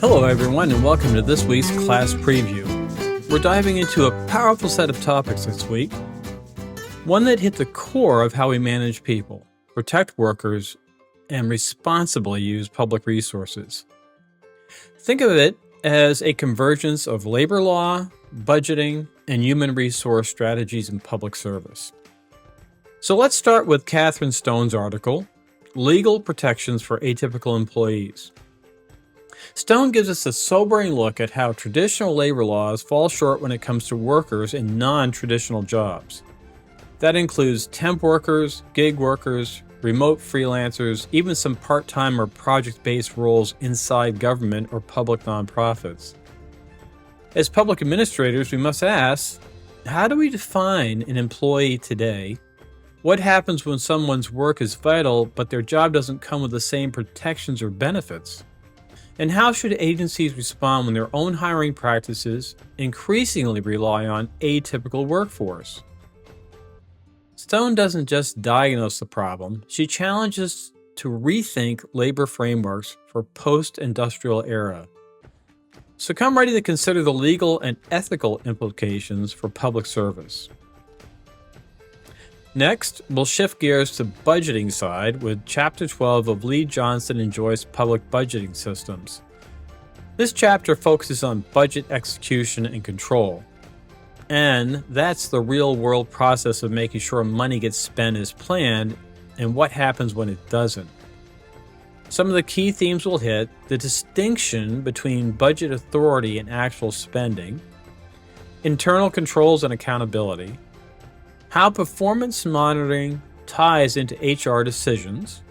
Hello, everyone, and welcome to this week's class preview. We're diving into a powerful set of topics this week, one that hit the core of how we manage people, protect workers, and responsibly use public resources. Think of it as a convergence of labor law, budgeting, and human resource strategies in public service. So let's start with Catherine Stone's article, Legal Protections for Atypical Employees. Stone gives us a sobering look at how traditional labor laws fall short when it comes to workers in non-traditional jobs. That includes temp workers, gig workers, remote freelancers, even some part-time or project-based roles inside government or public nonprofits. As public administrators, we must ask, how do we define an employee today? What happens when someone's work is vital, but their job doesn't come with the same protections or benefits? And how should agencies respond when their own hiring practices increasingly rely on atypical workforce? Stone doesn't just diagnose the problem, she challenges to rethink labor frameworks for post-industrial era. So come ready to consider the legal and ethical implications for public service. Next, we'll shift gears to budgeting side with Chapter 12 of Lee Johnson and Joyce Public Budgeting Systems. This chapter focuses on budget execution and control. And that's the real-world process of making sure money gets spent as planned and what happens when it doesn't. Some of the key themes we'll hit: the distinction between budget authority and actual spending, internal controls and accountability, how performance monitoring ties into HR decisions.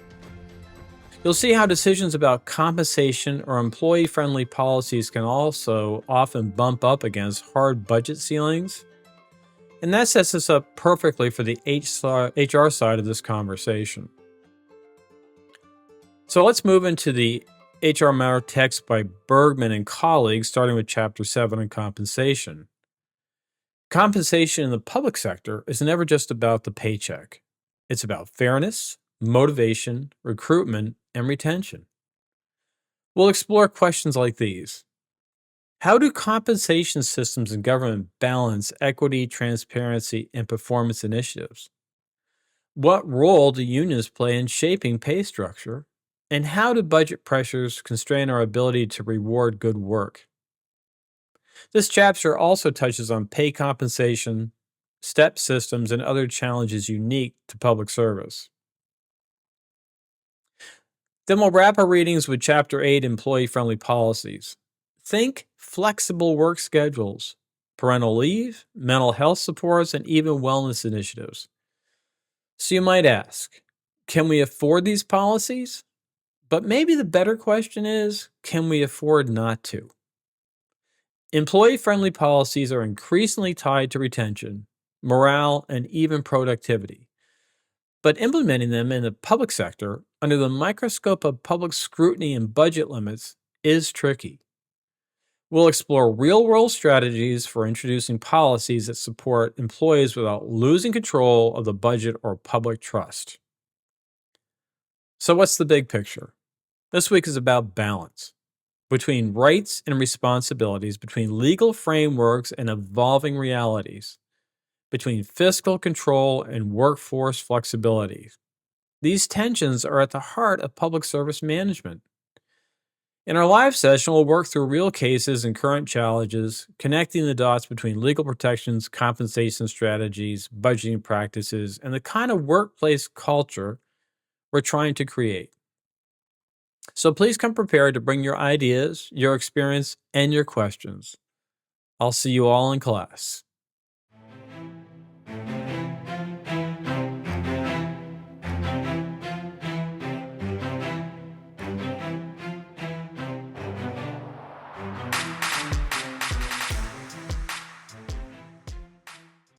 You'll see how decisions about compensation or employee-friendly policies can also often bump up against hard budget ceilings. And that sets us up perfectly for the HR side of this conversation. So let's move into the HR Matter text by Bergman and colleagues, starting with Chapter 7 on compensation. Compensation in the public sector is never just about the paycheck. It's about fairness, motivation, recruitment, and retention. We'll explore questions like these. How do compensation systems in government balance equity, transparency, and performance initiatives? What role do unions play in shaping pay structure? And how do budget pressures constrain our ability to reward good work? This chapter also touches on pay compensation, step systems, and other challenges unique to public service. Then we'll wrap our readings with Chapter 8, Employee-Friendly Policies. Think flexible work schedules, parental leave, mental health supports, and even wellness initiatives. So you might ask, can we afford these policies? But maybe the better question is, can we afford not to? Employee-friendly policies are increasingly tied to retention, morale, and even productivity. But implementing them in the public sector under the microscope of public scrutiny and budget limits is tricky. We'll explore real-world strategies for introducing policies that support employees without losing control of the budget or public trust. So what's the big picture? This week is about balance between rights and responsibilities, between legal frameworks and evolving realities, between fiscal control and workforce flexibility. These tensions are at the heart of public service management. In our live session, we'll work through real cases and current challenges, connecting the dots between legal protections, compensation strategies, budgeting practices, and the kind of workplace culture we're trying to create. So please come prepared to bring your ideas, your experience, and your questions. I'll see you all in class.